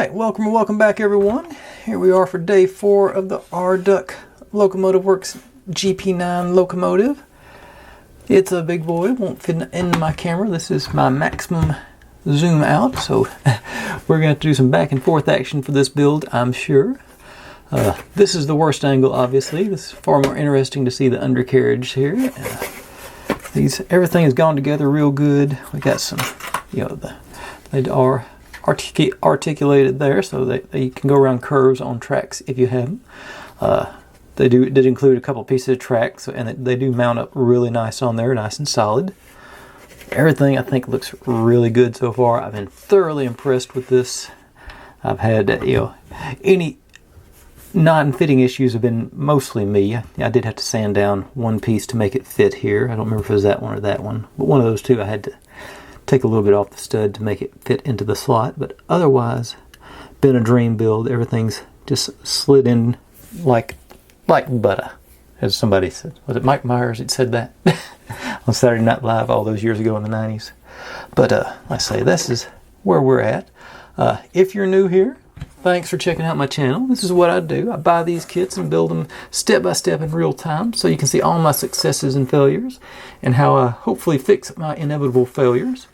Alright, welcome back everyone. Here we are for day 4 of the R.Duck Locomotive Works GP9 locomotive. It's a big boy, won't fit in my camera. This is my maximum zoom out, so we're going to do some back and forth action for this build, I'm sure. This is the worst angle, obviously. This is far more interesting to see the undercarriage here. Everything has gone together real good. We got some, they are articulated there, so they can go around curves on tracks if you have them. They did include a couple pieces of track, and they do mount up really nice on there, nice and solid. Everything I think looks really good so far. I've been thoroughly impressed with this. I've had any non-fitting issues have been mostly me. I did have to sand down one piece to make it fit here. I don't remember if it was that one or that one, but one of those two I had to take a little bit off the stud to make it fit into the slot. But otherwise, been a dream build. Everything's just slid in like butter, as somebody said. Was it Mike Myers that said that on Saturday Night Live all those years ago in the 90s? But like I say, this is where we're at. If you're new here, thanks for checking out my channel. This is what I do. I buy these kits and build them step by step in real time, so you can see all my successes and failures and how I hopefully fix my inevitable failures.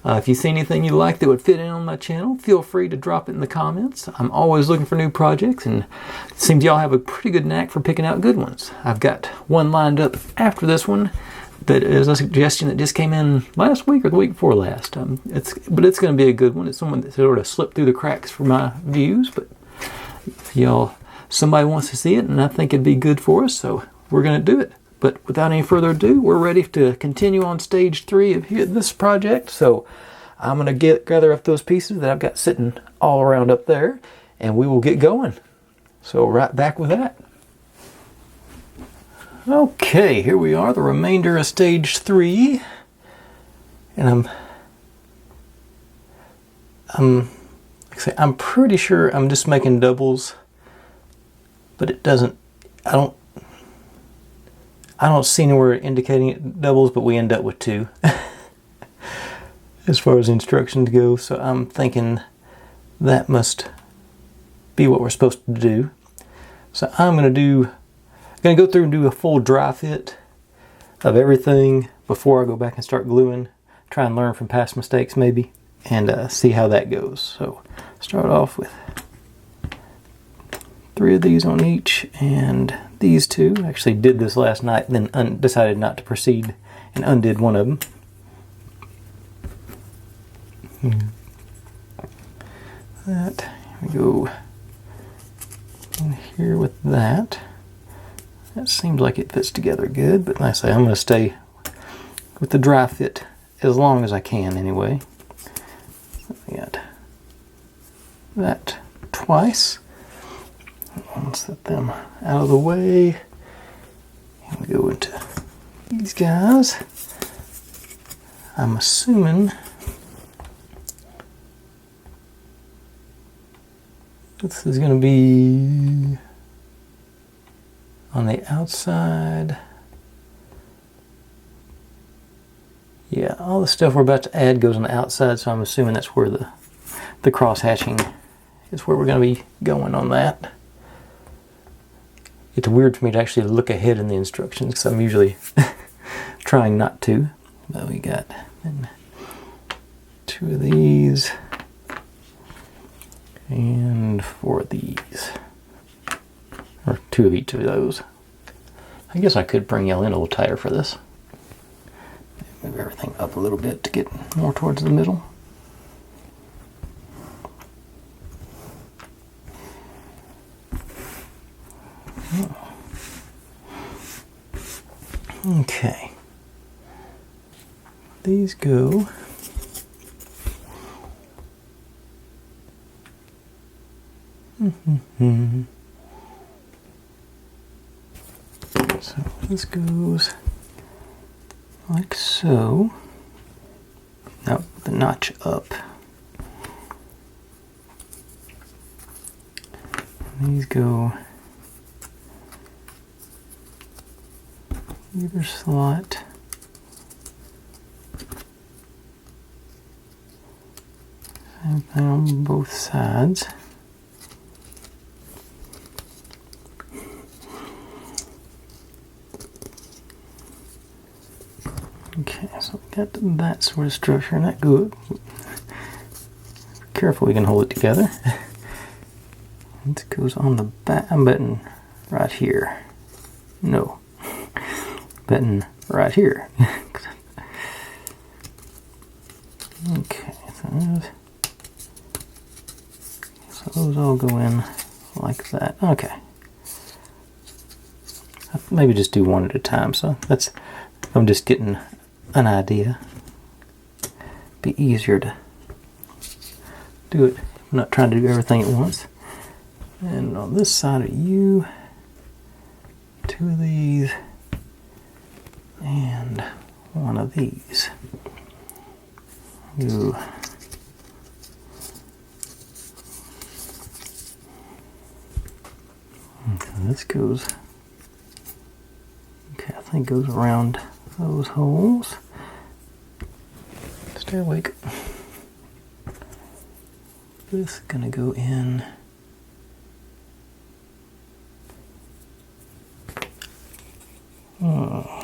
If you see anything you like that would fit in on my channel, feel free to drop it in the comments. I'm always looking for new projects, and it seems y'all have a pretty good knack for picking out good ones. I've got one lined up after this one that is a suggestion that just came in last week or the week before last. But it's going to be a good one. It's someone that sort of slipped through the cracks for my views, but somebody wants to see it, and I think it'd be good for us, so we're going to do it. But without any further ado, we're ready to continue on stage 3 of this project. So I'm going to gather up those pieces that I've got sitting all around up there, and we will get going. So right back with that. Okay, here we are, the remainder of stage 3. And I'm pretty sure I'm just making doubles, but it doesn't, I don't see anywhere indicating it doubles, but we end up with 2 as far as instructions go. So I'm thinking that must be what we're supposed to do. So I'm going to go through and do a full dry fit of everything before I go back and start gluing. Try and learn from past mistakes maybe, and see how that goes. So start off with 3 of these on each, and these 2. I actually did this last night, then decided not to proceed and undid one of them. That, we go in here with that. That seems like it fits together good, but like I say, I'm going to stay with the dry fit as long as I can anyway. We got that twice. Let's set them out of the way. And we go into these guys. I'm assuming this is going to be on the outside. Yeah, all the stuff we're about to add goes on the outside, so I'm assuming that's where the cross hatching is, where we're going to be going on that. It's weird for me to actually look ahead in the instructions because I'm usually trying not to. But we got 2 of these and 4 of these, or 2 of each of those. I guess I could bring y'all in a little tighter for this. Move everything up a little bit to get more towards the middle. Okay, these go so this goes like so. Now the notch up. These go either slot. Same thing on both sides. Okay, so we got that sort of structure, and that good. Be careful, we can hold it together. It goes on the back. I'm betting right here. No, betting right here. Okay, so those all go in like that. Okay, maybe just do one at a time. So that's, I'm just getting an idea. Be easier to do it. I'm not trying to do everything at once. And on this side of you, 2 of these and 1 of these. Ooh. Okay, this goes, okay, I think goes around those holes. Stay awake. This is gonna go in.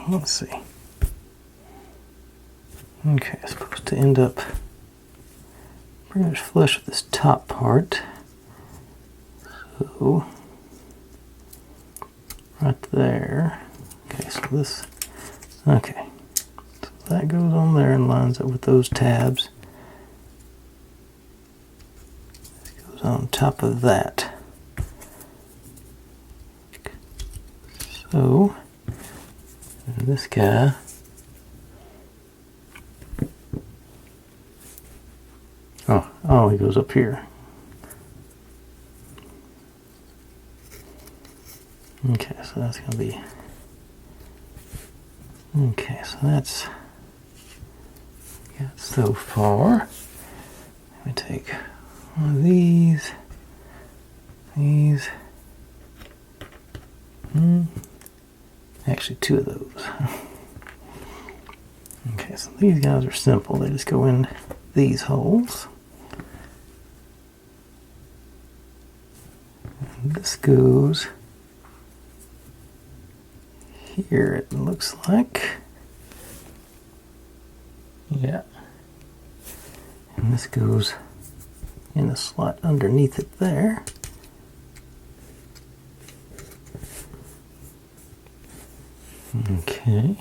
Let's see. Okay, it's supposed to end up pretty much flush with this top part. So, right there. Okay, so this, okay. So that goes on there and lines up with those tabs. This goes on top of that. So, and this guy, oh, he goes up here. Okay, so that's going to be, okay, so that's got so far. Let me take one of these, actually 2 of those. Okay, so these guys are simple. They just go in these holes. And this goes here, it looks like. Yeah. And this goes in a slot underneath it there. Okay.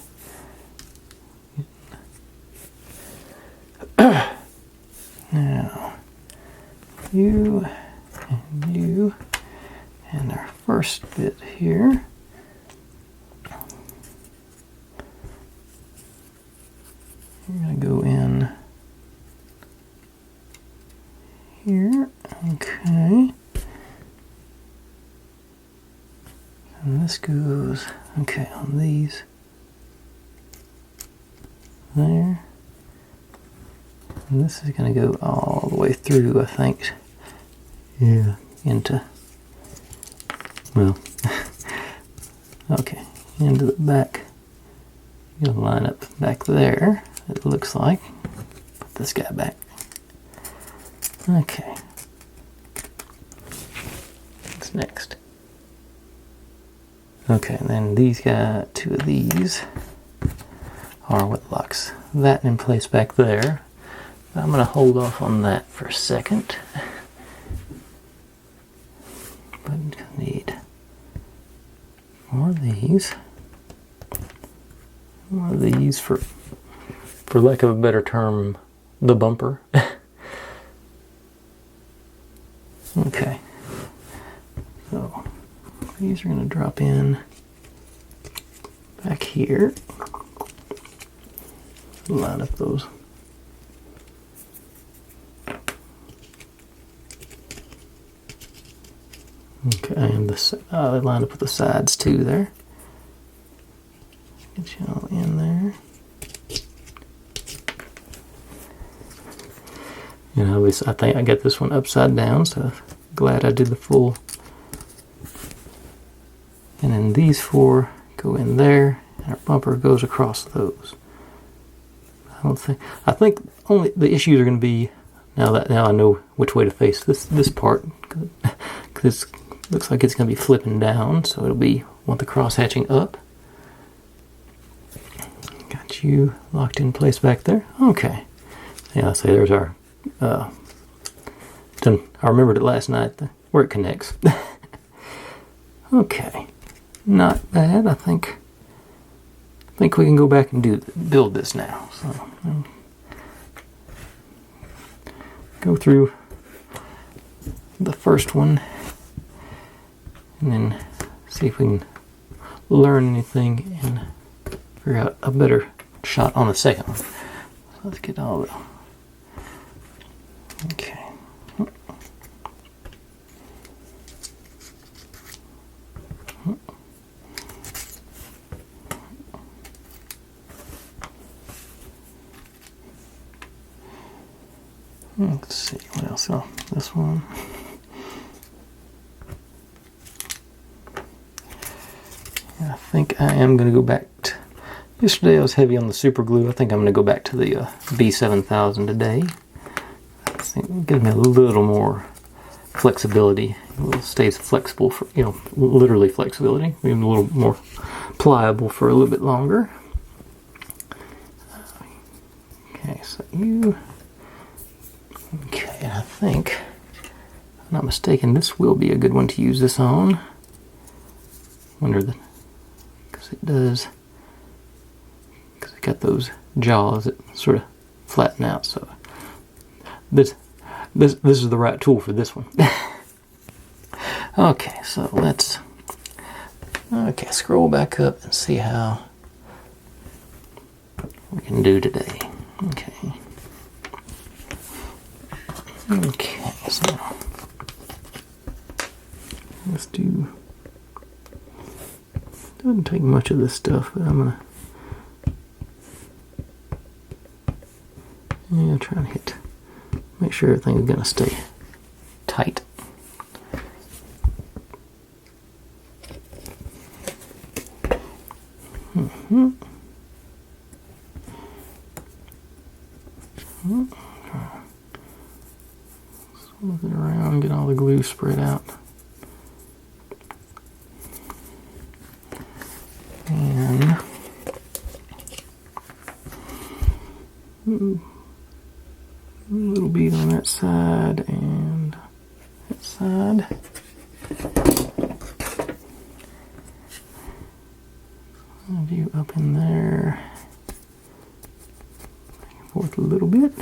Now, you and our first bit here. You're going to go in here. Okay. And this goes, okay, on these there. And this is going to go all the way through, I think. Yeah, into, well, okay, into the back. You're going to line up back there, it looks like. Put this guy back. Okay. What's next? Okay, and then these guys, 2 of these are what locks that in place back there. I'm going to hold off on that for a second. But I need more of these. More of these for lack of a better term, the bumper. Okay. So these are going to drop in back here. Line up those. Okay, and this, they line up with the sides too there. Get you all in there. You know, I think I got this one upside down, so glad I did the full. And then these 4 go in there, and our bumper goes across those. I think only the issues are going to be Now I know which way to face this part, because it looks like it's going to be flipping down, so want the cross hatching up. Got you locked in place back there. Okay. Yeah, so there's our. I remembered it last night where it connects. Okay, not bad. I think we can go back and build this now. So go through the first one and then see if we can learn anything and figure out a better shot on the second one. So let's get all the... Okay. Let's see what else. Oh, this one. I think I am going to go back to... Yesterday I was heavy on the super glue. I think I'm going to go back to the B7000 today. I think it gives me a little more flexibility. It stays flexible for, literally flexibility. Maybe a little more pliable for a little bit longer. Okay, so you... Okay, I think, if I'm not mistaken, this will be a good one to use this on. Because it does, because it's got those jaws that sort of flatten out. So this is the right tool for this one. Okay, so let's scroll back up and see how we can do today. Okay, so let's do... Doesn't take much of this stuff, but I'm gonna try to make sure everything's gonna stay tight. Move it around, get all the glue spread out. And a little bead on that side and that side. Have you up in there. Back and forth a little bit.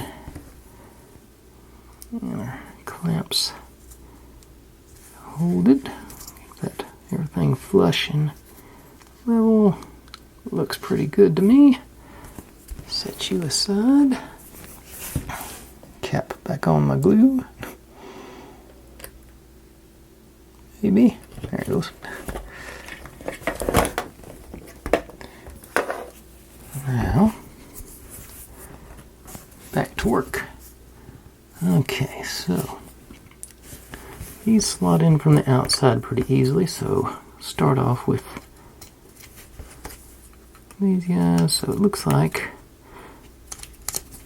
And our clamps hold it. Get that everything flush and level. Looks pretty good to me. Set you aside. Cap back on my glue. Maybe. There it goes. Now, back to work. Okay, so these slot in from the outside pretty easily, so start off with these guys. So it looks like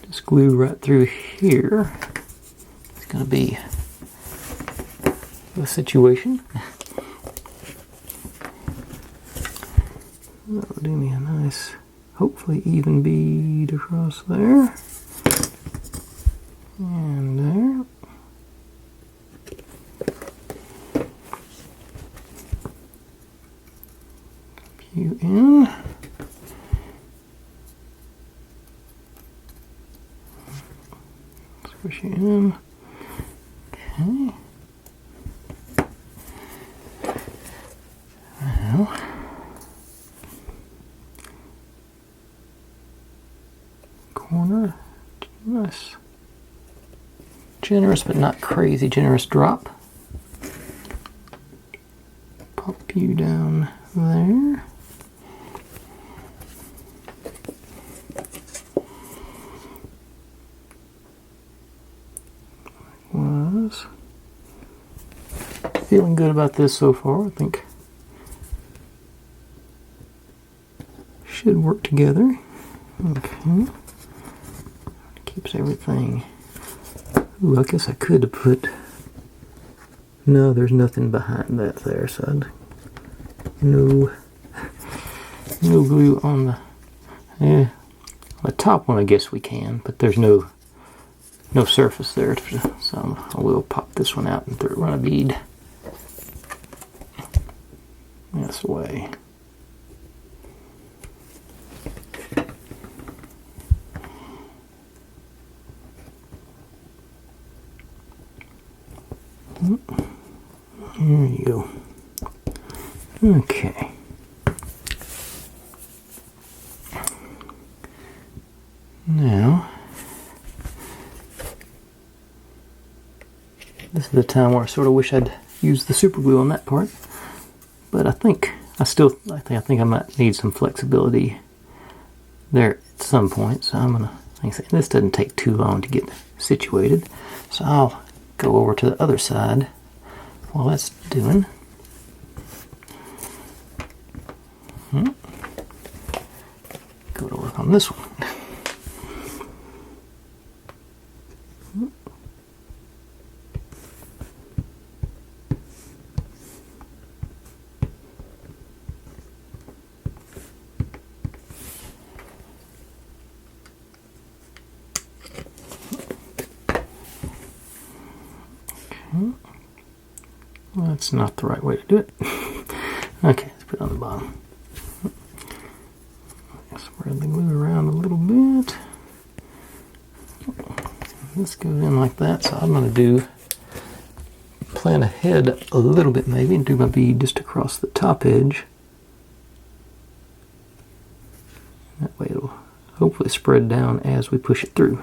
just glue right through here. It's going to be the situation. That'll do me a nice, hopefully even bead across there. And there. You in. Squish you in. Okay. Now, corner, nice. Generous but not crazy generous drop. Pop you down there. Was feeling good about this so far. I think should work together. Okay. Keeps everything Ooh, I guess I could have put... No, there's nothing behind that there, so no glue on the top one. I guess we can, but there's no surface there, so I will pop this one out and run a bead this way. There you go. Okay. Now, this is the time where I sort of wish I'd used the super glue on that part, but I think I might need some flexibility there at some point. So I'm gonna, like I say, this doesn't take too long to get situated, so I'll go over to the other side while that's doing. Go to work on this one. Well, that's not the right way to do it. Okay, let's put it on the bottom. Spread the glue around a little bit. This goes in like that, so I'm going to plan ahead a little bit maybe and do my bead just across the top edge. That way it'll hopefully spread down as we push it through.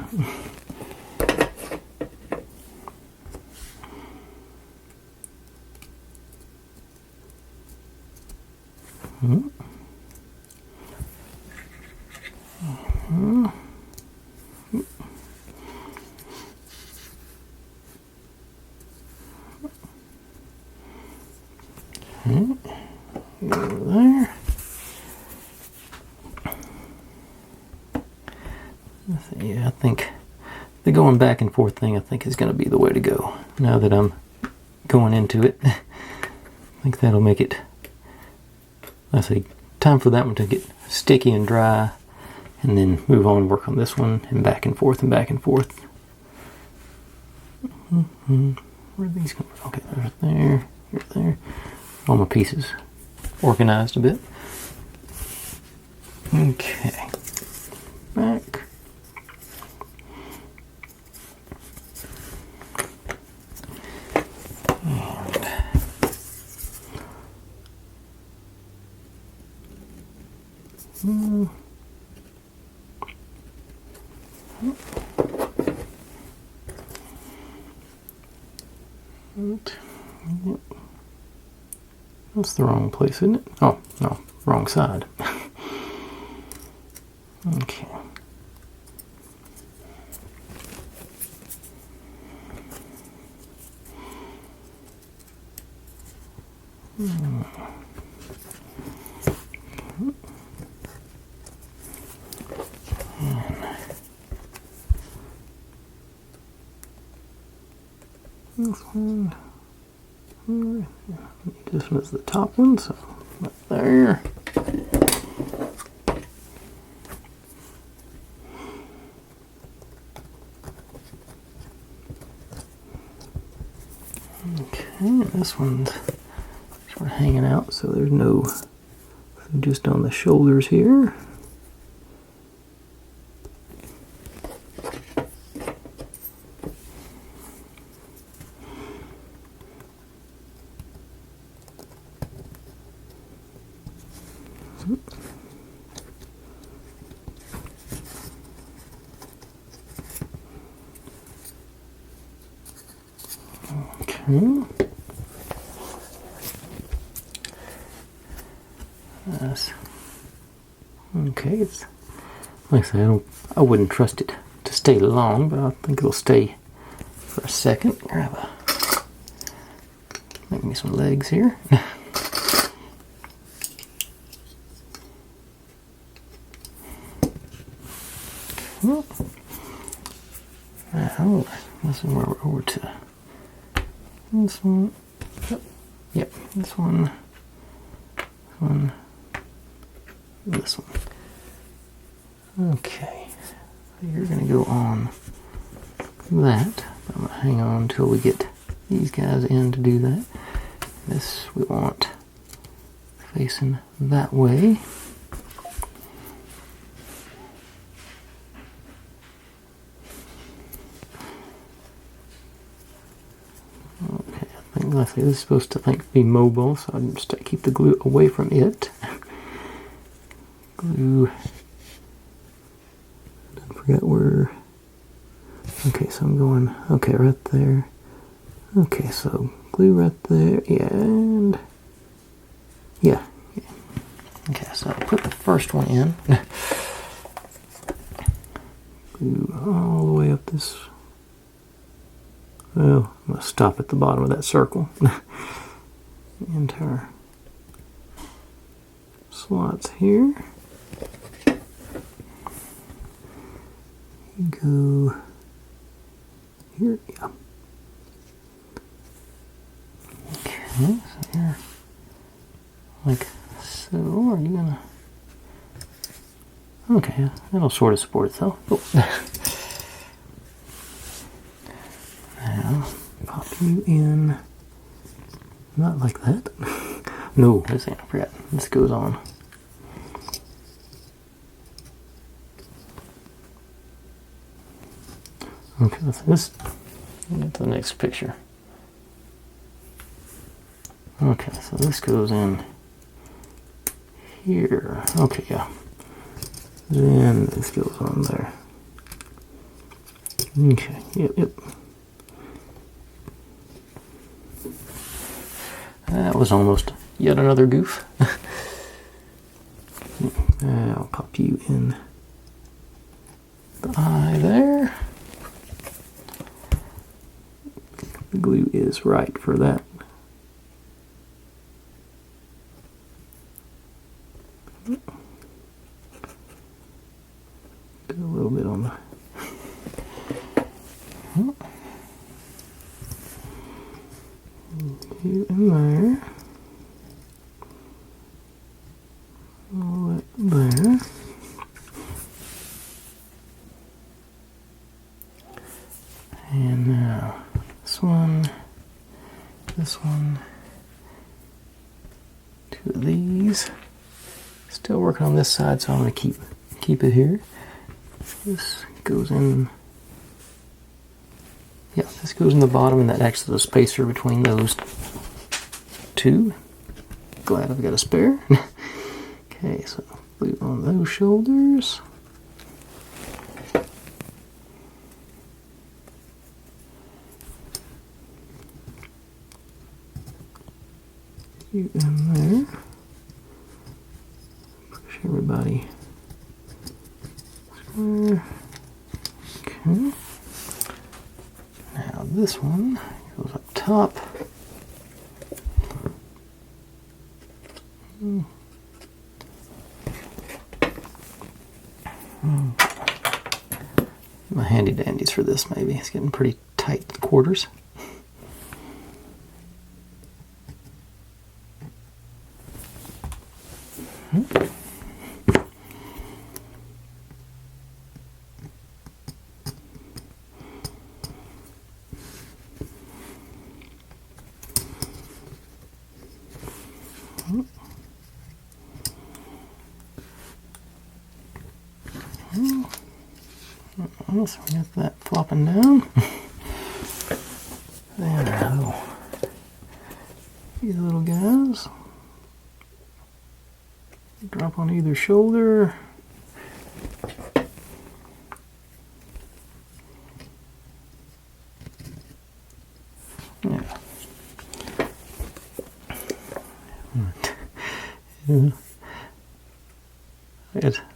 Over there. Yeah, I think the going back and forth thing, I think, is going to be the way to go. Now that I'm going into it, I think that'll make it, let's say, time for that one to get sticky and dry, and then move on and work on this one, and back and forth and back and forth. Where are these coming from? Okay, there's there, here's there. All my pieces organized a bit. Okay, back. That's the wrong place, isn't it? Oh, no, wrong side. Okay. This one. This one is the top one, so right there. Okay, this one's sort of hanging out, so there's no, just on the shoulders here. Okay. Okay, it's like I say, I wouldn't trust it to stay long, but I think it'll stay for a second. Make me some legs here. Now, this is where we're over to this one. Yep, this one, this one. Okay, so you're going to go on that. I'm going to hang on until we get these guys in to do that. This we want facing that way. Okay, I think this is supposed to be mobile, so I'm just to keep the glue away from it. Glue. Don't forget where. Okay, so I'm going. Okay, right there. Okay, so glue right there, and yeah. Okay, so I'll put the first one in. Glue all the way up this. Well, I'm going to stop at the bottom of that circle. Into our slots here. Go here, yeah. Okay, so here, like so. Are you gonna? Okay, that'll sort of support itself. Oh. Now, pop you in. Not like that. No, this ain't. I forgot. This goes on. Okay, let's get to the next picture. Okay, so this goes in here. Okay, yeah. Then this goes on there. Okay, yep. That was almost yet another goof. I'll pop you in the eye there. The glue is right for that. Do a little bit on the. You in there. All that there. And now this one, two of these. Still working on this side, so I'm going to keep it here. This goes in. Yeah, this goes in the bottom, and that acts as a spacer between those two. Glad I've got a spare. Okay, so glue on those shoulders. You in there. Push everybody square. Okay. Now this one goes up top. My handy dandies for this, maybe. It's getting pretty tight quarters. So we got that flopping down. There, these little guys drop on either shoulder. Yeah.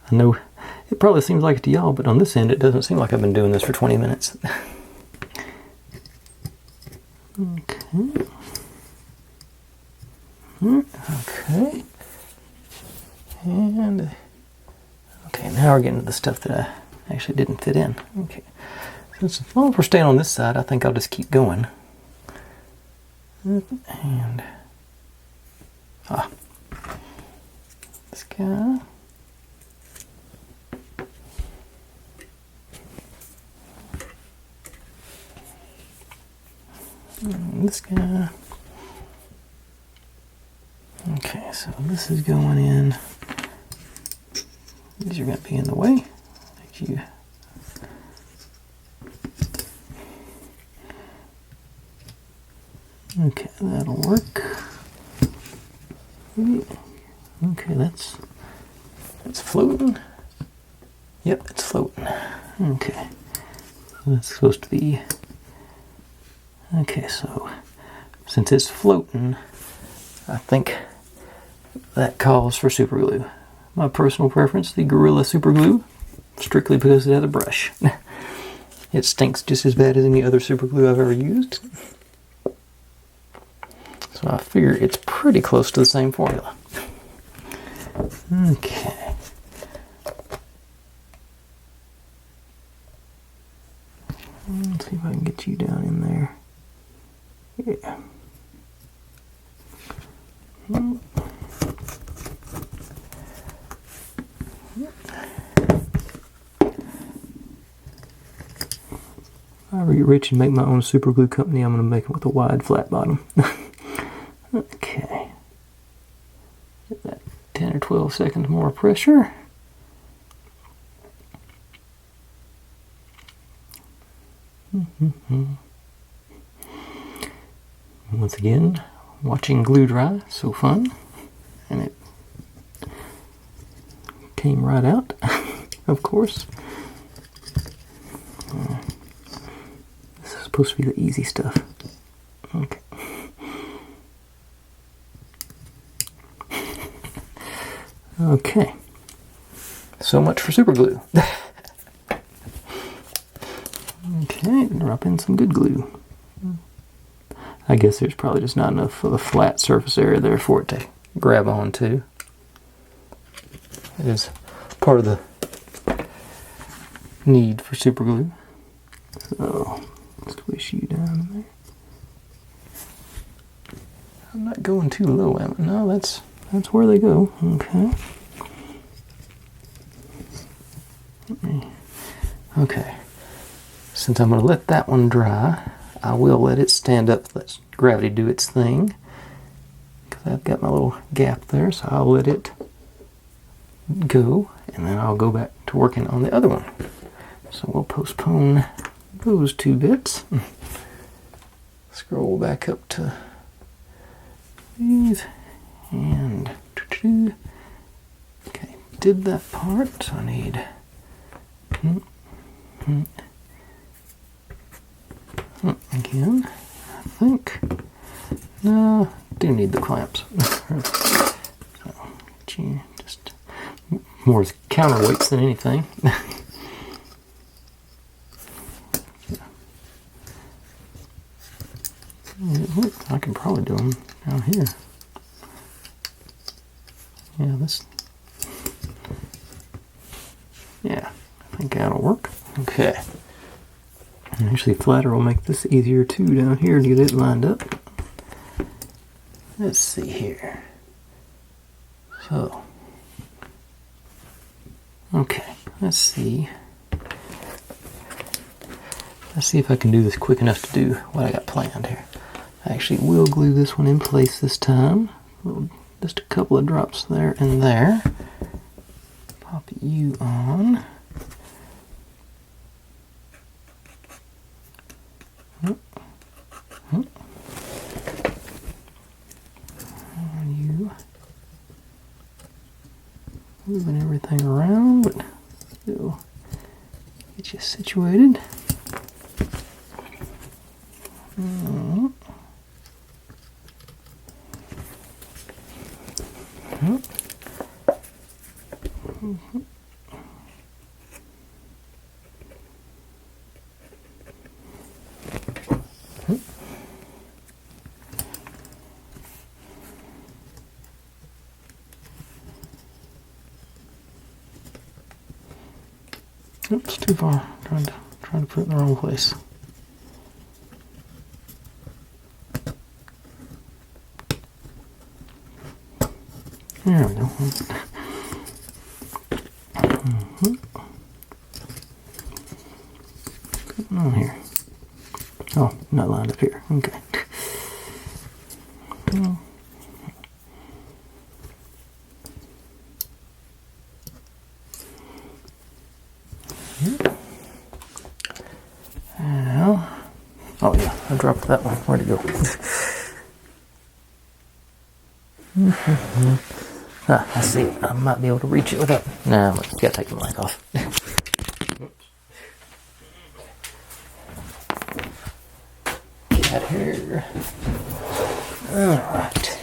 I know it probably seems like it to y'all, but on this end it doesn't seem like I've been doing this for 20 minutes. Okay. Okay. And okay, now we're getting to the stuff that I actually didn't fit in. Okay. Since well, if we're staying on this side, I think I'll just keep going. And this guy. And this guy. Okay, so this is going in. These are going to be in the way. Thank you. Okay, that'll work. Okay, that's floating. Yep, it's floating. Okay, that's supposed to be. Okay, so since it's floating, I think that calls for super glue. My personal preference, the Gorilla Super Glue, strictly because it has a brush. It stinks just as bad as any other super glue I've ever used. So I figure it's pretty close to the same formula. Okay. Let's see if I can get you down in there. Yeah. If I ever get rich and make my own super glue company, I'm going to make it with a wide flat bottom. Okay. Get that 10 or 12 seconds more pressure. Once again, watching glue dry, so fun. And it came right out, of course. This is supposed to be the easy stuff. Okay. Okay. So much for super glue. Okay, drop in some good glue. I guess there's probably just not enough of a flat surface area there for it to grab onto. It is part of the need for super glue. So, squish you down there. I'm not going too low, am I? No, that's where they go. Okay. Okay. Since I'm going to let that one dry, I will let it stand up, let gravity do its thing. Because I've got my little gap there, so I'll let it go, and then I'll go back to working on the other one. So we'll postpone those two bits. Scroll back up to these, and okay, did that part. I need again, I think. No, do need the clamps. So, gee, just more as counterweights than anything. I can probably do them down here. Yeah, this. Yeah, I think that'll work. Okay. And actually, flatter will make this easier too down here to get it lined up. Let's see here. So, okay, let's see. Let's see if I can do this quick enough to do what I got planned here. I actually will glue this one in place this time. Just a couple of drops there and there. Pop you on. You moving everything around, but still get you situated. Oops, too far. trying to put it in the wrong place. There we go. Oh, here. Oh, not lined up here. Okay. Now, oh yeah, I dropped that one. Where'd it go? I see it. I might be able to reach it without. Nah, I gotta take the mic off. Got here. Alright.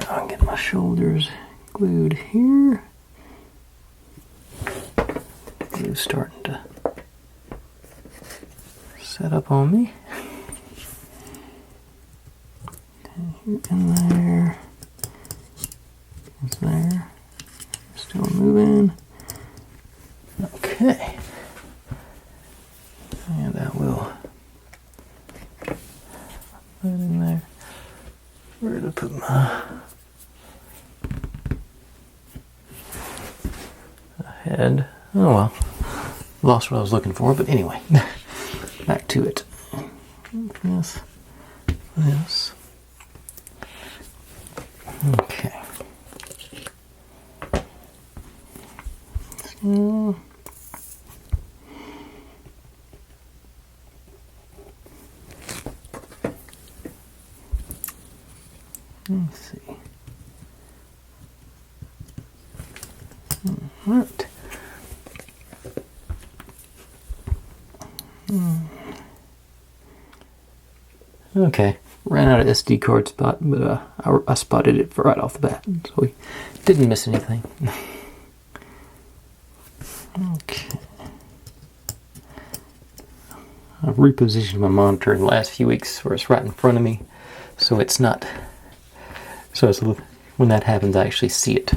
I'll get my shoulders glued here. Glue's starting to set up on me. Here and there. It's there. Still moving. Okay. And I will put it in there. Where to put my head? Oh well. Lost what I was looking for, but anyway. Back to it. This. This. Okay. So, let's see. Right. Okay, ran out of SD card spot, but I spotted it right off the bat, so we didn't miss anything. Okay. I've repositioned my monitor in the last few weeks where it's right in front of me, so it's not. So it's, when that happens, I actually see it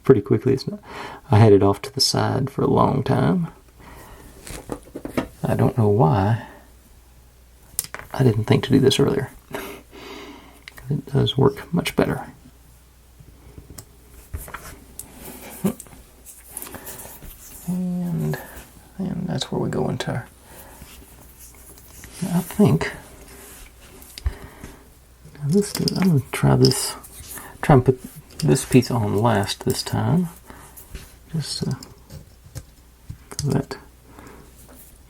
pretty quickly. It's not. I had it off to the side for a long time. I don't know why. I didn't think to do this earlier. It does work much better. And that's where we go into our, I think, I'm going to try and put this piece on last this time. Just so that,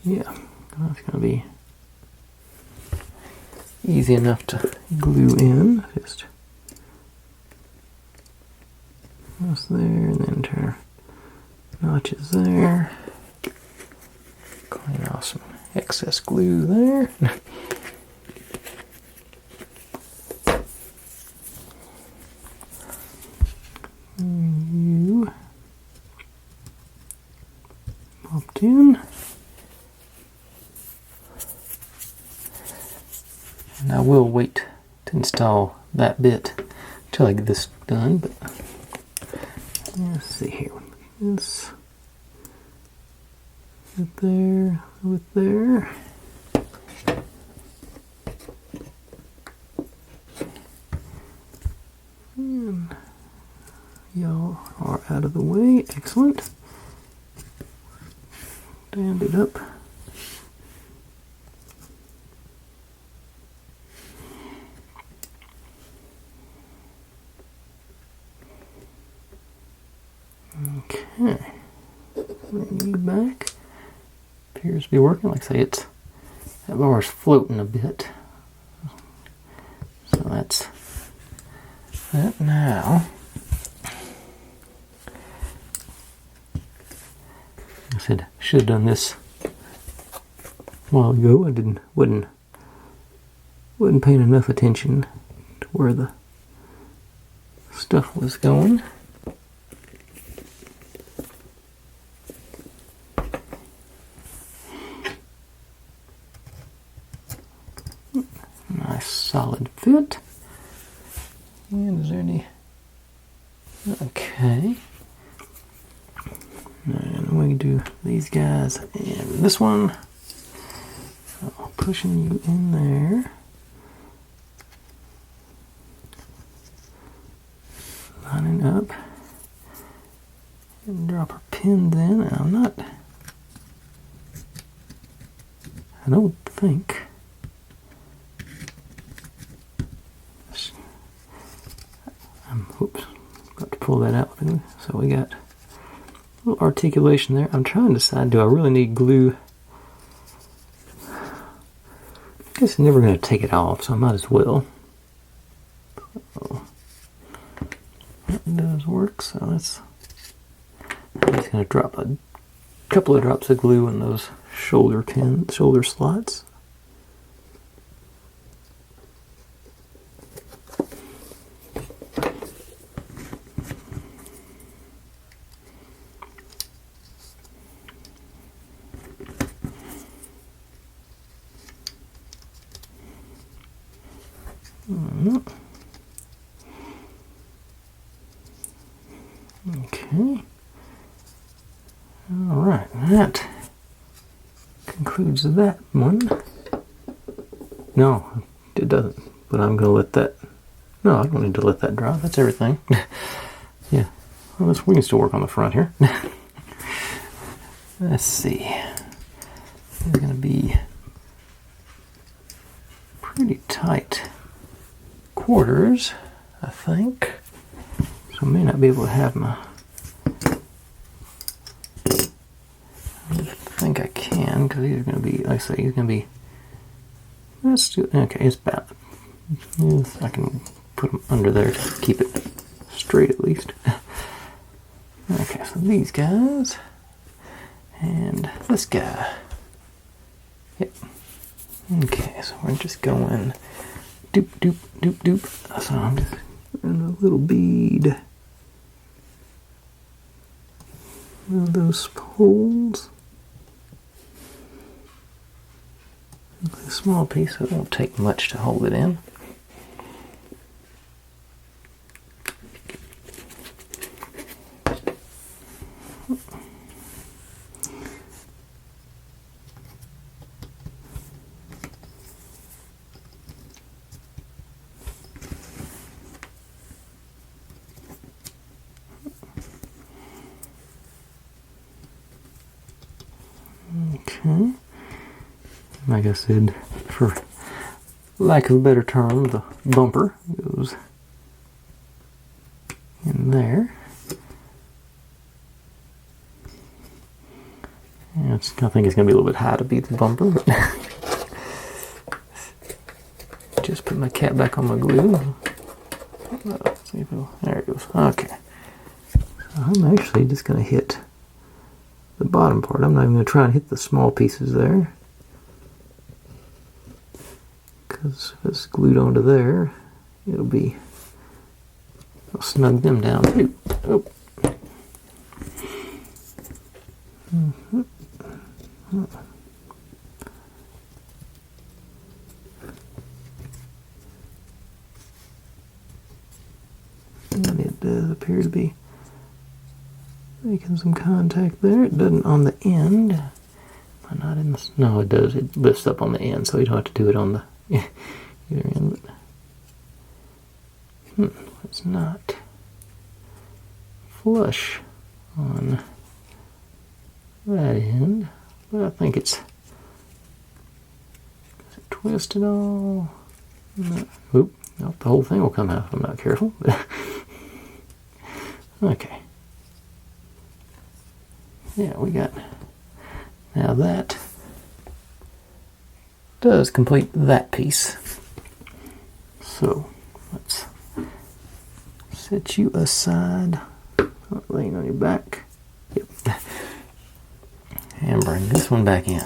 yeah, that's going to be easy enough to glue in. Just press there and then turn notches there. Clean off some excess glue there. You popped in. And I will wait to install that bit until I get this done, but let's see here. This with there, with there. And y'all are out of the way. Excellent. Stand it up. Okay, bring you back. Appears to be working. Like I say, that bar is floating a bit. So that's that now. I said should have done this a while ago. I wasn't paying enough attention to where the stuff was going. Nice solid fit. And is there any? Okay. Okay. And we can do these guys and this one. So pushing you in there. Lining up. And drop our pins in. And I don't think. Oops, got to pull that out. So we got a little articulation there. I'm trying to decide, do I really need glue? I guess I'm never going to take it off, so I might as well. So, that does work, so I'm just going to drop a couple of drops of glue in those shoulder slots. Okay. All right, that concludes that one. No, it doesn't, but I'm going to let that, no, I don't need to let that dry. That's everything. Yeah, well, we can still work on the front here. Let's see. It's going to be pretty tight quarters, I think. So I may not be able to have my, I think I can, because these are going to be, like I say, he's going to be, let's do, okay, it's about, I can put them under there to keep it straight at least. Okay, so these guys, and this guy. Yep. Okay, so we're just going doop, doop, doop, doop. So I'm just putting a little bead of those poles. A small piece, so it won't take much to hold it in. Okay. Like I said, for lack of a better term, the bumper goes in there. Yeah, I think it's going to be a little bit high to be the bumper, but just put my cap back on my glue. See if there it goes. Okay. So I'm actually just going to hit the bottom part. I'm not even going to try and hit the small pieces there, because if it's glued onto there, it'll be, I'll snug them down too. Oh. And it does appear to be making some contact there. It doesn't on the end. Am I not in the, no, it does. It lifts up on the end, so you don't have to do it on the either end. But it's not flush on that end, but I think it's, does it twist at all? No. Oop, nope, the whole thing will come out if I'm not careful. Okay. Yeah, we got, now that does complete that piece. So let's set you aside, laying on your back. Yep. And bring this one back in.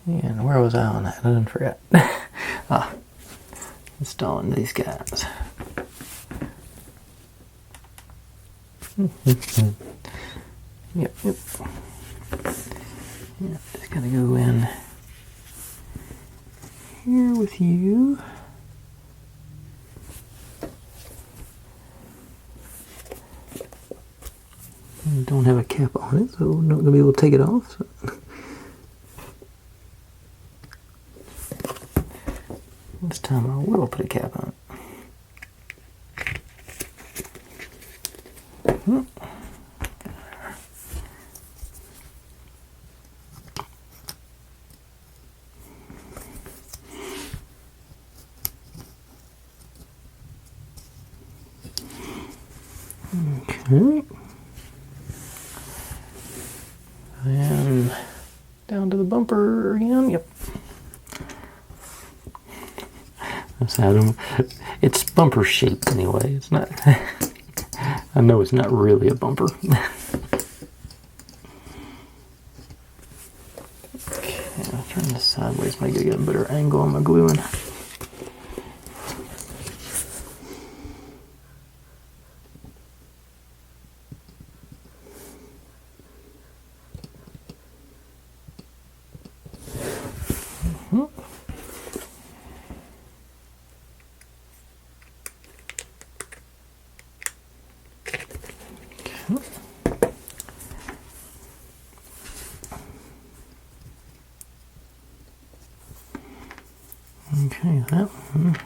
And where was I on that? I didn't forget. Installing these guys. Yep. Yep, just gotta go in here with you. Don't have a cap on it, so we're not going to be able to take it off. So. This time I will put a cap on it. Okay. And down to the bumper again. Yep. It's bumper shaped anyway. It's not. I know it's not really a bumper. Okay, I'll turn this sideways. Maybe get a better angle on my gluing. Okay, that one.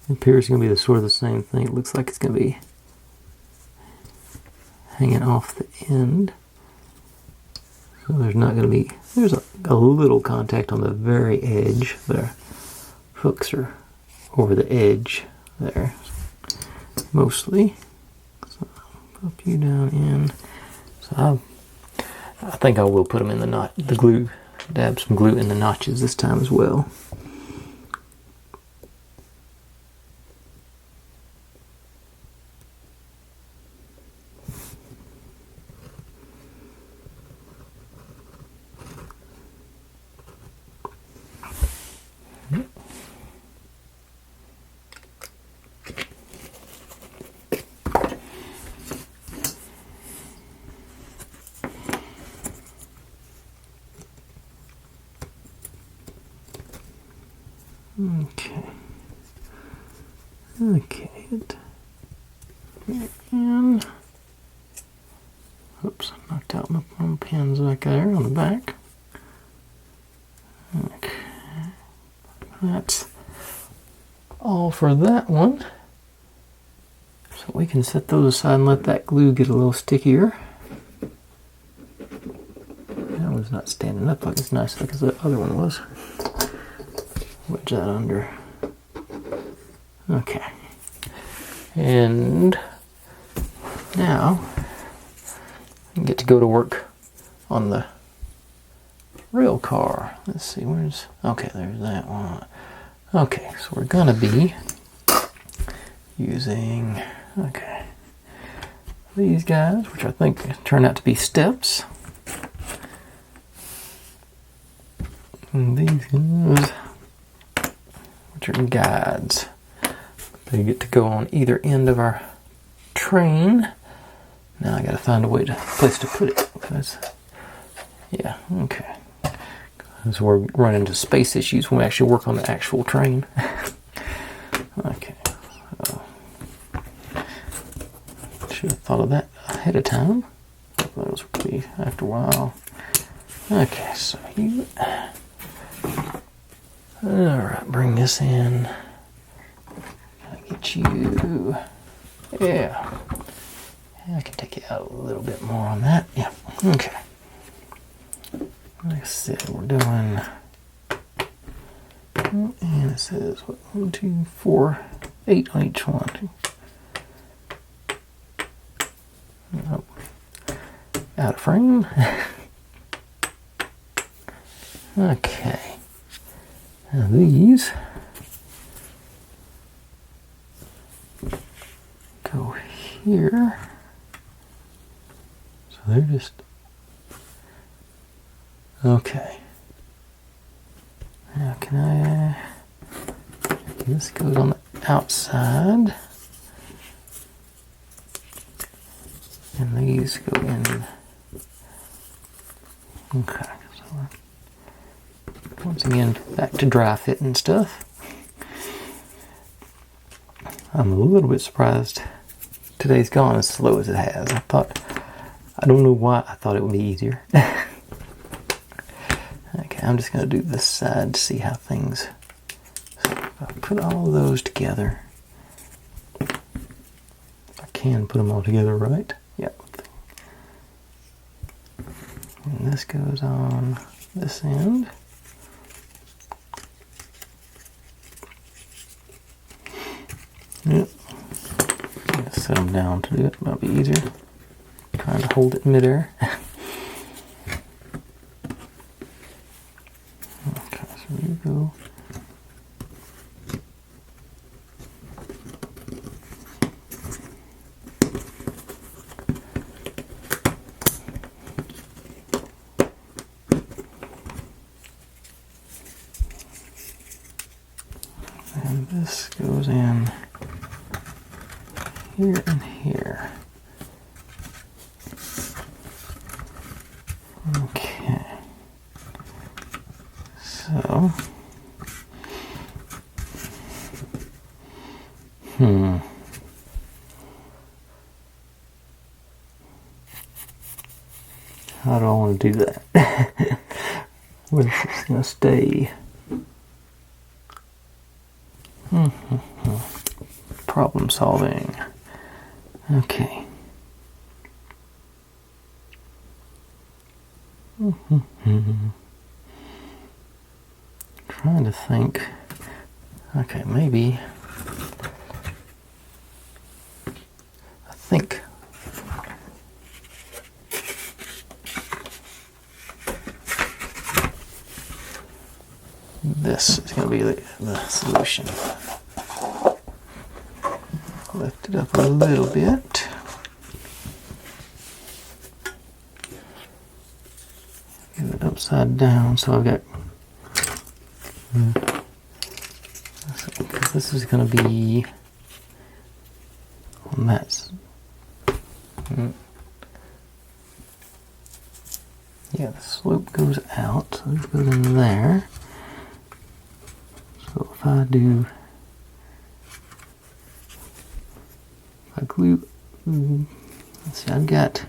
It appears going to be sort of the same thing. It looks like it's going to be hanging off the end. So there's not going to be, there's a little contact on the very edge. The hooks are over the edge there, mostly. So I'll pop you down in. So I think I will put them in the glue, dab some glue in the notches this time as well. Okay. Okay. And oops, I knocked out my pins back there on the back. Okay. That's all for that one. So we can set those aside and let that glue get a little stickier. That one's not standing up like as nice like as the other one was. Wedge that under. Okay. And now I get to go to work on the rail car. Let's see, where's... Okay, there's that one. Okay, so we're gonna be using, okay, these guys, which I think turn out to be steps. And these guys, which are guides. They get to go on either end of our train. Now I gotta find a place to put it, because, yeah, okay. So we're running into space issues when we actually work on the actual train. Okay. Should have thought of that ahead of time. Those would be after a while. Okay, so you... Alright, bring this in. Gotta get you... Yeah. I can take you out a little bit more on that. Yeah, okay. Like I said, we're doing... And it says, what, 1, 2, 4, 8 on each one. Nope. Out of frame. Okay. Now these go here. So they're just... Okay. Now can I... This goes on the outside. And these go in. Okay. So once again, back to dry fit and stuff. I'm a little bit surprised today's gone as slow as it has. I don't know why I thought it would be easier. Okay, I'm just going to do this side to see how things... So if I put all of those together, I can put them all together, right? Yep. And this goes on this end. Yep. Set them down to do it. Might be easier. Trying to hold it in midair. Okay, so you go. And this goes in here and here. Okay. So, how do I want to do that? Where's this going to stay? Problem solving. Okay. Trying to think. Okay, maybe. I think. This is going to be the solution. Lift it up a little bit. Get it upside down, so I've got. Because this is going to be on that. Yeah, the slope goes out, so this goes in there. So if I do. I glue, let's see, I've got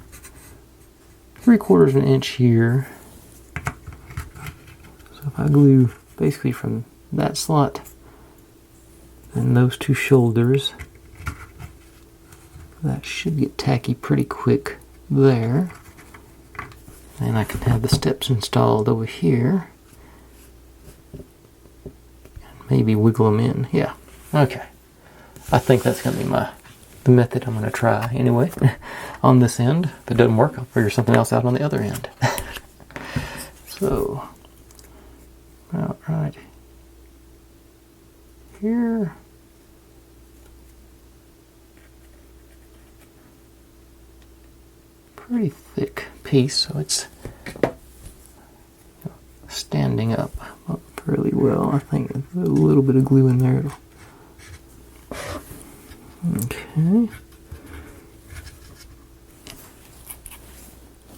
3/4 of an inch here. So if I glue basically from that slot and those two shoulders, that should get tacky pretty quick there. And I can have the steps installed over here. And maybe wiggle them in. Yeah, okay. I think that's going to be the method I'm going to try anyway on this end. If it doesn't work, I'll figure something else out on the other end. So, about right here. Pretty thick piece, so it's standing up fairly well. I think a little bit of glue in there. Okay.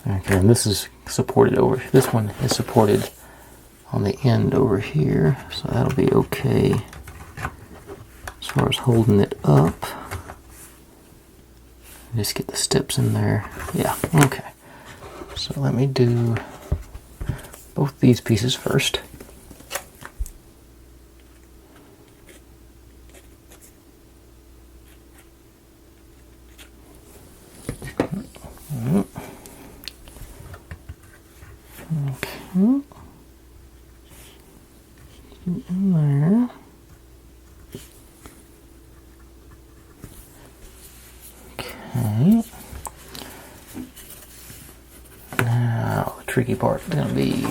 Okay, and this is supported over. This one is supported on the end over here, so that'll be okay as far as holding it up. Just get the steps in there. Yeah, okay. So let me do both these pieces first. Okay. In there. Okay. Now the tricky part is going to be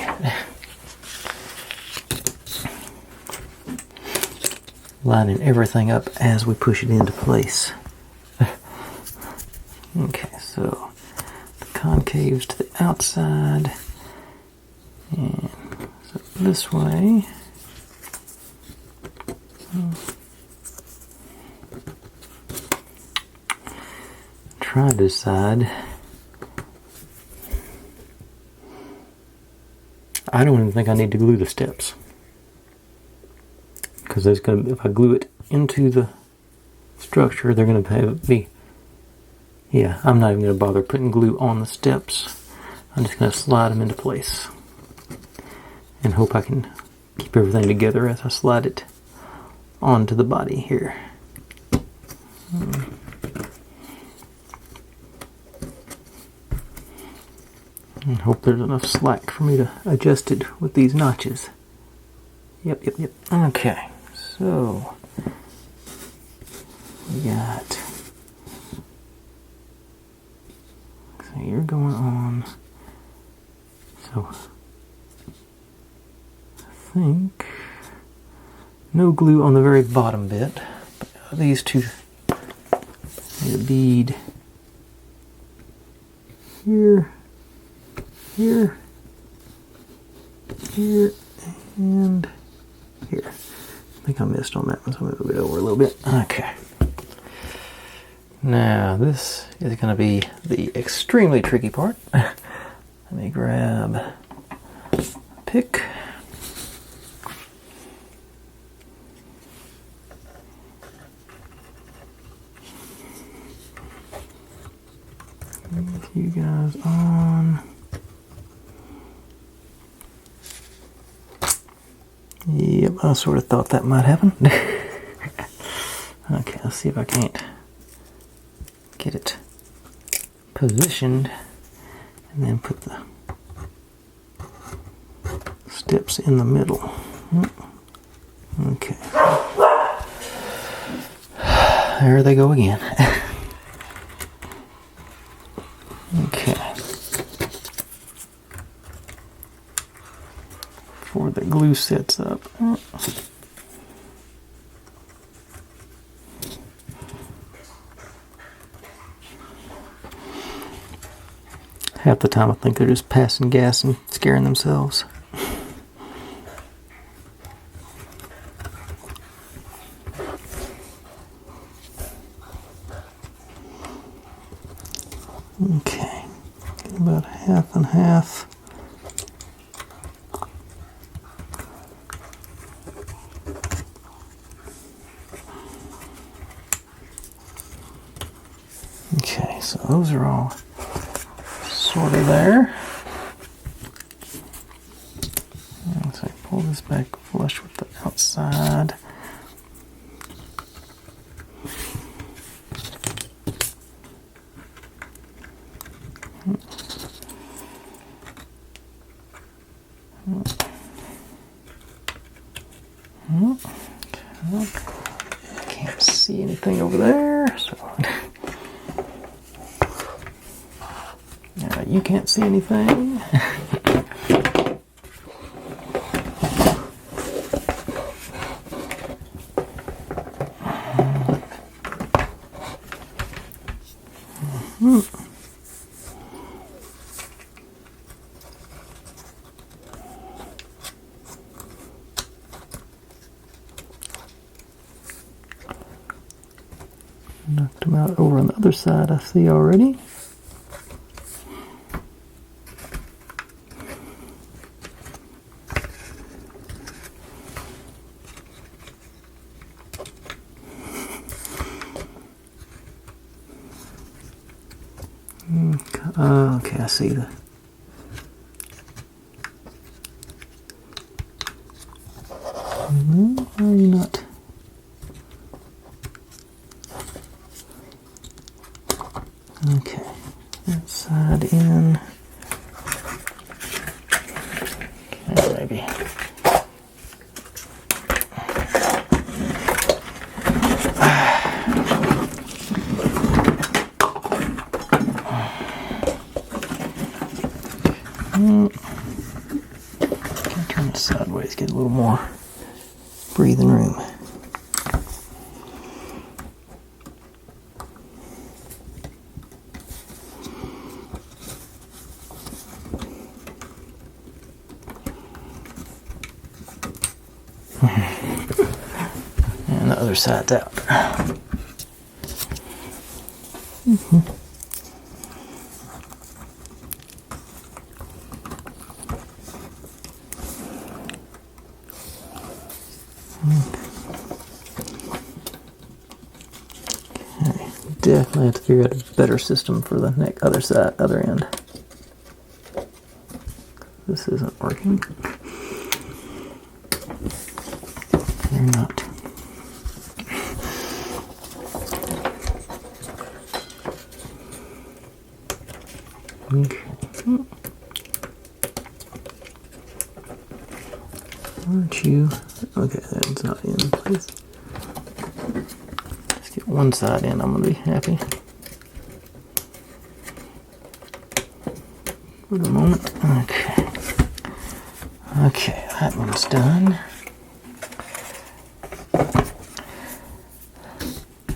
lining everything up as we push it into place. Okay, so the concaves to the outside, and so this way. Try to decide. I don't even think I need to glue the steps, because there's gonna, if I glue it into the structure, they're going to be, yeah, I'm not even going to bother putting glue on the steps. I'm just going to slide them into place and hope I can keep everything together as I slide it onto the body here. And hope there's enough slack for me to adjust it with these notches. Yep. Okay, so we got, so you're going on, so I think no glue on the very bottom bit, but these two need a bead here, here, here, and here. I think I missed on that one, so I'm going to move it over a little bit. Okay. Now, this is going to be the extremely tricky part. Let me grab a pick. Get you guys on. Yep, I sort of thought that might happen. Okay, let's see if I can't get it positioned and then put the steps in the middle. Okay. There they go again. Okay. Before the glue sets up. Half the time I think they're just passing gas and scaring themselves. Okay, about half and half. Okay, so those are all sort of there. And so I pull this back flush with the outside. Can't see anything over there, so you can't see anything. Knocked them out over on the other side, I see already. Okay, I see the. Why are you not? Okay, that side in. Okay, maybe. Can turn it sideways, get a little more breathing room. And the other side's out. definitely have to figure out a better system for the other end. This isn't working. You're not. Okay. Aren't you? Okay, that's not in place. Let's get one side in. I'm gonna be happy. For the moment. Okay. Okay, that one's done.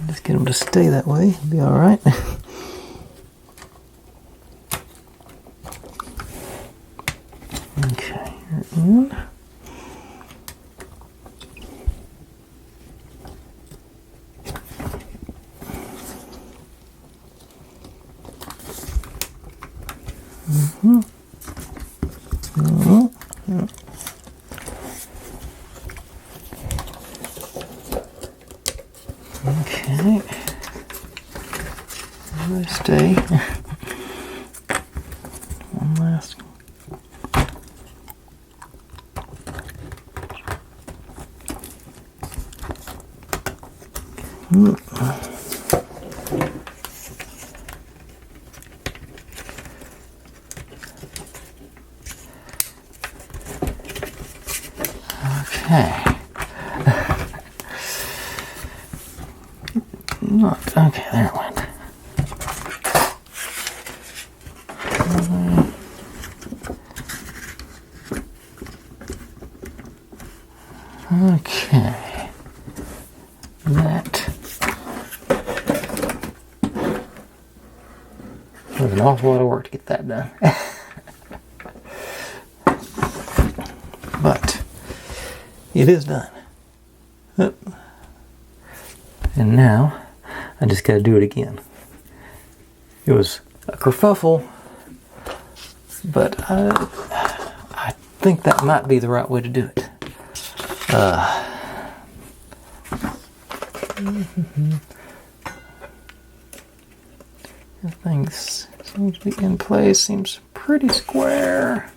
Just get them to stay that way. Be all right. Okay, you're in. Okay. Stay. One last. Okay. Not okay. There it went. Okay. That was an awful lot of work to get that done. But it is done. And now I just got to do it again. It was a kerfuffle, but I think that might be the right way to do it. Everything seems to be in place. Seems pretty square.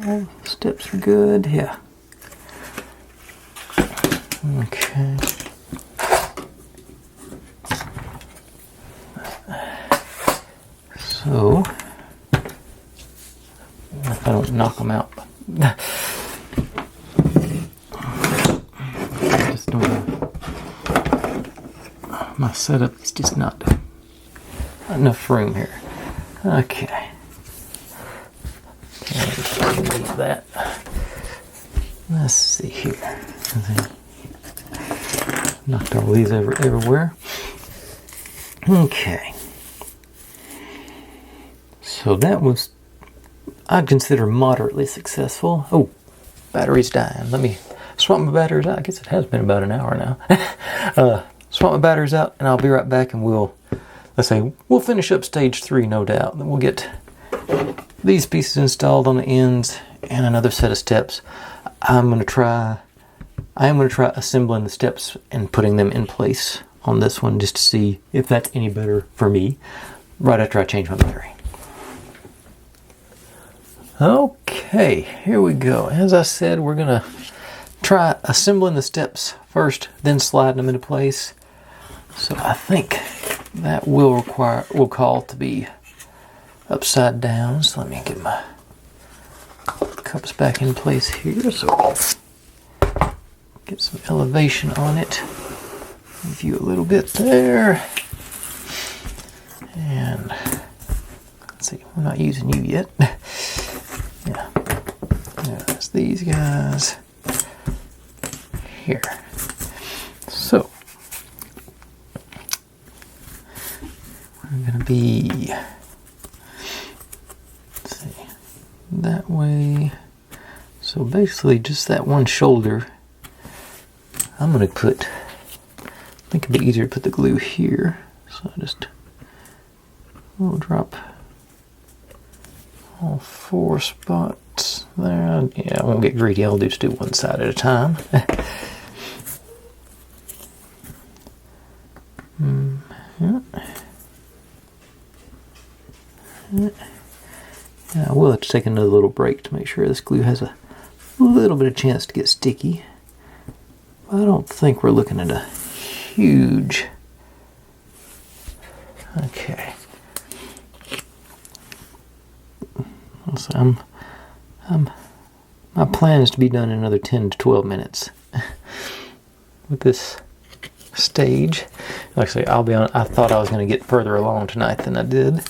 All the steps are good. Yeah. Okay. So, if I don't knock them out, I just don't. My setup is just not enough room here. Okay. Leave that. Let's see here. Knocked all these everywhere. Okay. So that was, I'd consider, moderately successful. Oh, battery's dying. Let me swap my batteries out. I guess it has been about an hour now. Swap my batteries out, and I'll be right back, and we'll finish up stage 3, no doubt. Then we'll get these pieces installed on the ends and another set of steps. I am going to try assembling the steps and putting them in place on this one just to see if that's any better for me right after I change my battery. Okay, here we go. As I said, we're going to try assembling the steps first, then sliding them into place. So I think that will call to be upside down. So let me get my cups back in place here so get some elevation on it. Give you a little bit there. And let's see, we're not using you yet. Yeah, that's these guys here. So we're gonna be, let's see, that way. So basically just that one shoulder. I'm gonna put, I think it'd be easier to put the glue here. So we'll drop all 4 spots there. Yeah, I won't get greedy. I'll just do one side at a time. about to take another little break to make sure this glue has a little bit of chance to get sticky. I don't think we're looking at a huge... Okay. So my plan is to be done in another 10 to 12 minutes with this stage. Actually, I'll be honest, I thought I was going to get further along tonight than I did.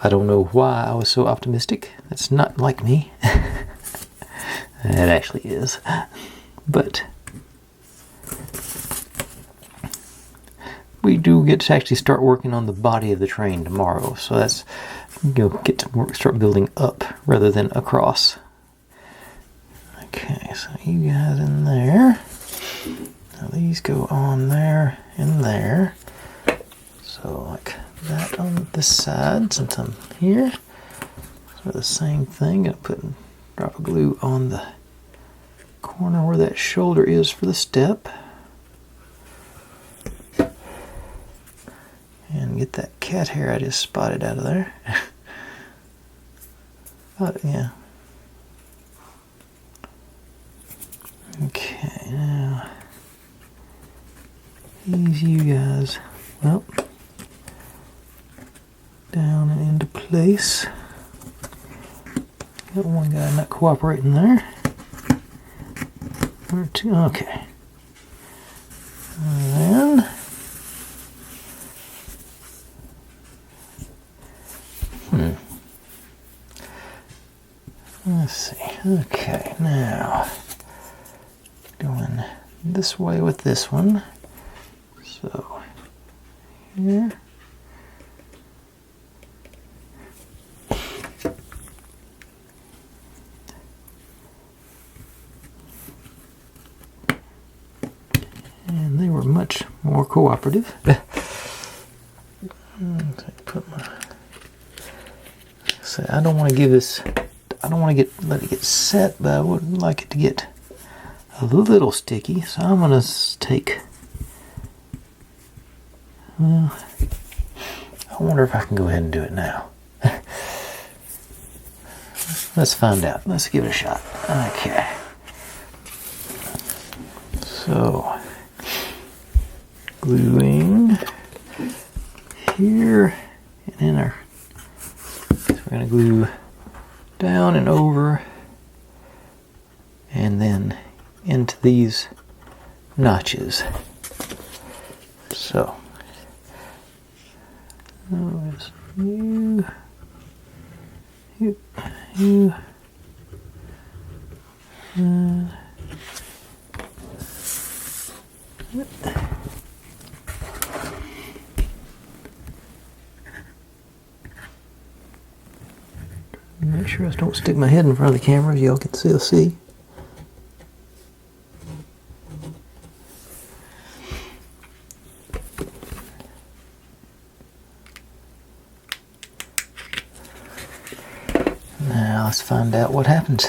I don't know why I was so optimistic. That's not like me. It actually is. But we do get to actually start working on the body of the train tomorrow. So that's, get to start building up rather than across. Okay, so you guys in there. Now these go on there and there. So like that on this side, since I'm here. So the same thing, gonna put drop of glue on the corner where that shoulder is for the step. And get that cat hair I just spotted out of there. Yeah. Okay, now these you guys, well, down and into place. Got one guy not cooperating there. Or two, okay. And then, let's see. Okay, now going this way with this one. So here. And they were much more cooperative. Put my, so I don't want to give this, I don't want to let it get set, but I would like it to get a little sticky. So I'm going to take, well, I wonder if I can go ahead and do it now. Let's find out. Let's give it a shot. Okay. So, gluing here and in our, so we're going to glue down and over and then into these notches. So, there's you, make sure I don't stick my head in front of the camera, y'all can still see. Now let's find out what happens.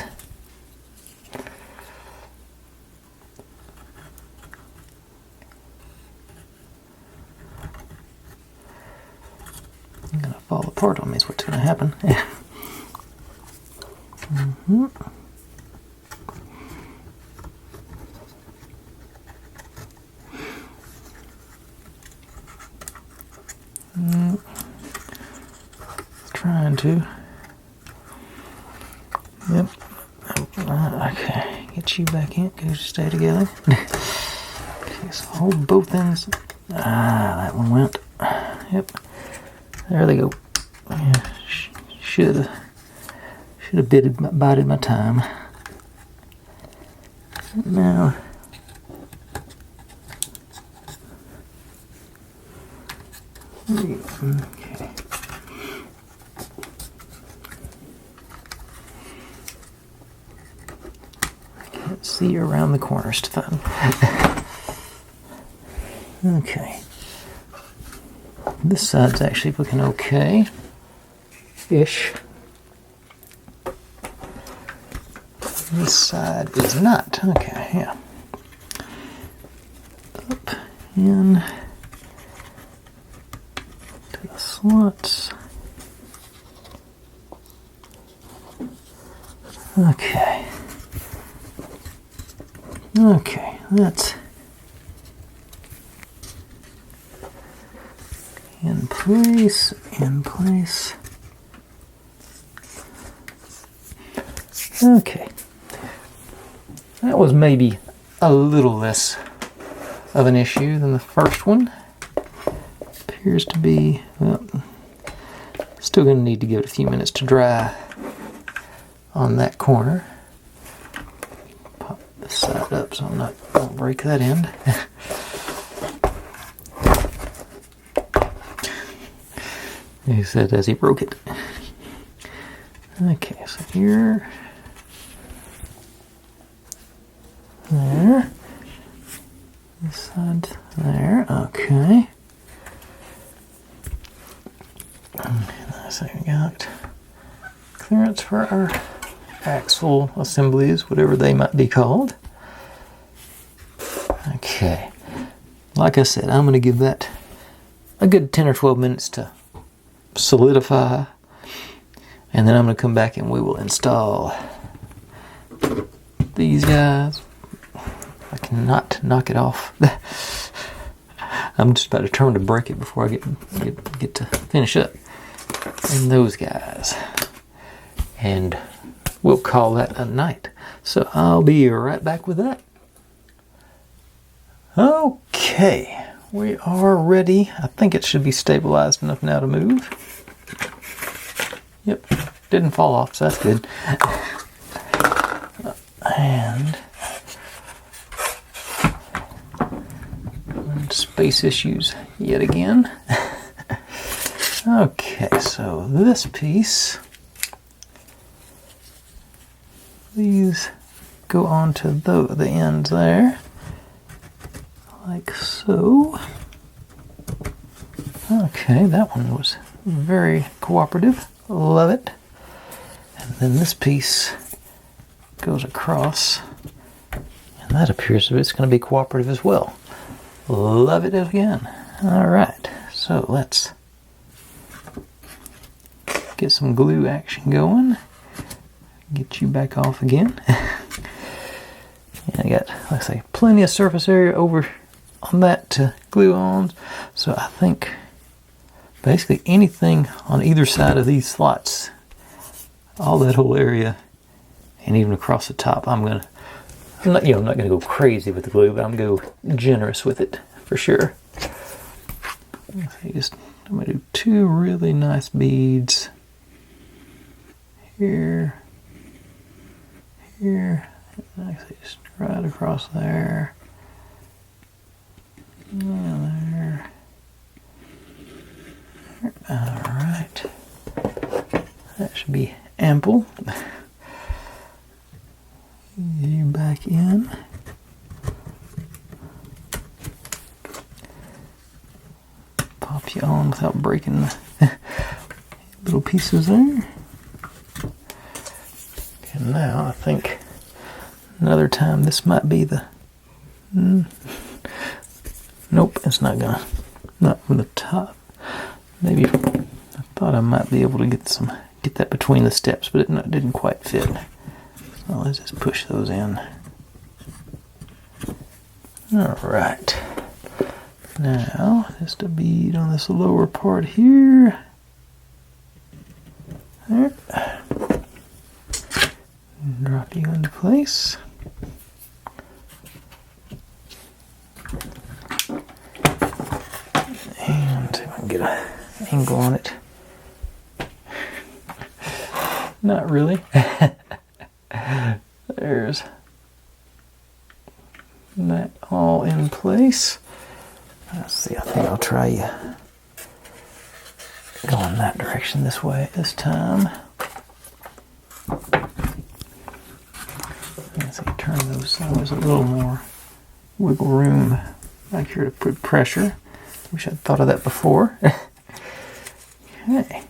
I'm gonna fall apart on me is what's gonna happen. Trying to. Yep. Okay. Get you back in. Can you stay together? Okay, so hold both ends. That one went. Yep. There they go. Yeah, should have bided my time. Now. Okay. Can't see around the corners to find. Okay. This side's actually looking okay-ish. This side is not. Okay, yeah. Up, in, to the slots. Okay. Okay, that's in place, in place. Okay. That was maybe a little less of an issue than the first one. Appears to be, well, still going to need to give it a few minutes to dry on that corner. Pop this side up so I'm not going to break that end. He said as he broke it. Okay, so here, there, this side, there, okay. So we got clearance for our axle assemblies, whatever they might be called. Okay, like I said, I'm going to give that a good 10 or 12 minutes to solidify, and then I'm going to come back and we will install these guys. I cannot knock it off. I'm just about determined to break it before I get to finish up. And those guys. And we'll call that a night. So I'll be right back with that. Okay, we are ready. I think it should be stabilized enough now to move. Yep, didn't fall off, so that's good. And space issues yet again. Okay, so this piece, these go onto the ends there, like so. Okay, that one was very cooperative. Love it. And then this piece goes across, and that appears that it's going to be cooperative as well. Love it again. All right, so let's get some glue action going. Get you back off again. And I got, like I say, plenty of surface area over on that to glue on. So I think basically anything on either side of these slots, all that whole area, and even across the top, I'm not gonna go crazy with the glue, but I'm gonna go generous with it for sure. I'm gonna do two really nice beads. Here, here, and actually just right across there, and there. All right, that should be ample. You back in. Pop you on without breaking the little pieces there. And now I think another time this might be the nope, it's not from the top. Maybe I thought I might be able to get that between the steps, but it didn't quite fit. So let's just push those in. All right. Now just a bead on this lower part here. There. Drop you into place. And see if I can get an angle on it. Not really. There's that all in place. Let's see, I think I'll try you going that direction this this time. Let's see, turn those so there's a little more wiggle room back here to put pressure. Wish I'd thought of that before. Okay.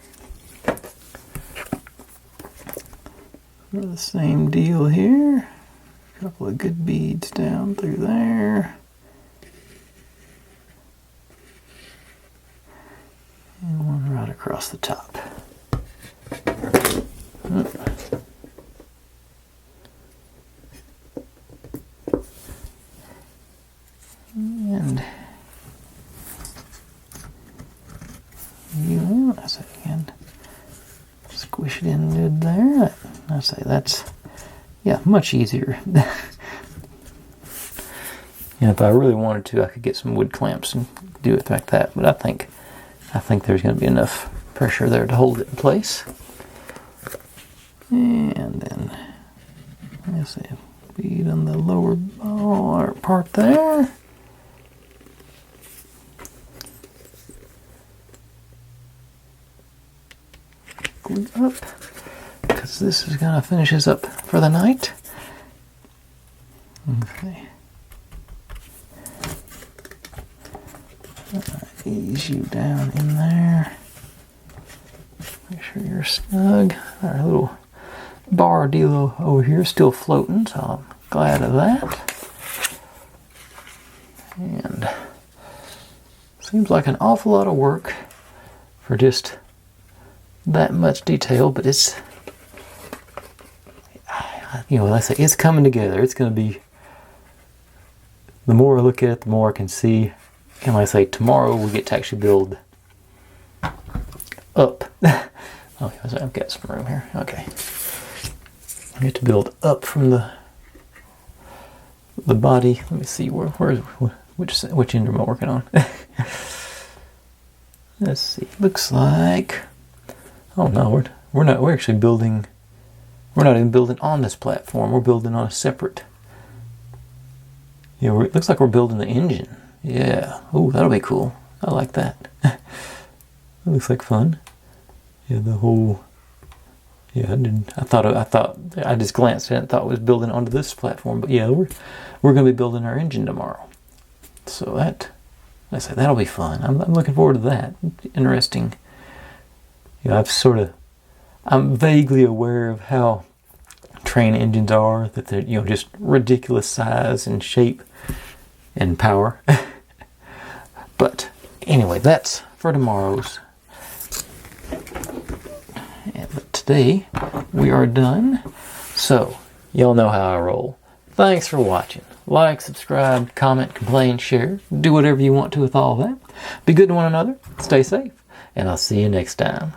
The same deal here. A couple of good beads down through there. And one right across the top. push it in good there. I say that's, yeah, much easier. And if I really wanted to, I could get some wood clamps and do it like that. But I think there's going to be enough pressure there to hold it in place. And then, let's see, bead on the lower part there. Glue up, because this is going to finish us up for the night. Okay. Ease you down in there. Make sure you're snug. Our little bar deal over here is still floating, so I'm glad of that. And seems like an awful lot of work for just that much detail, but it's, you know, like I say, it's coming together. It's going to be, the more I look at it, the more I can see. And like I say, tomorrow we get to actually build up. Oh, I've got some room here. Okay. I get to build up from the body. Let me see which end am I working on? Let's see. Looks like, oh no, we're actually building. We're not even building on this platform. We're building on a separate. Yeah, it looks like we're building the engine. Yeah. Oh, that'll be cool. I like that. That looks like fun. Yeah, the whole. Yeah, I just glanced at it and thought it was building onto this platform, but yeah, we're going to be building our engine tomorrow. So I say that'll be fun. I'm looking forward to that. Interesting. Yeah, I'm vaguely aware of how train engines are, that they're, you know, just ridiculous size and shape and power. But anyway, that's for tomorrow's. But today we are done. So y'all know how I roll. Thanks for watching. Like, subscribe, comment, complain, share. Do whatever you want to with all that. Be good to one another. Stay safe. And I'll see you next time.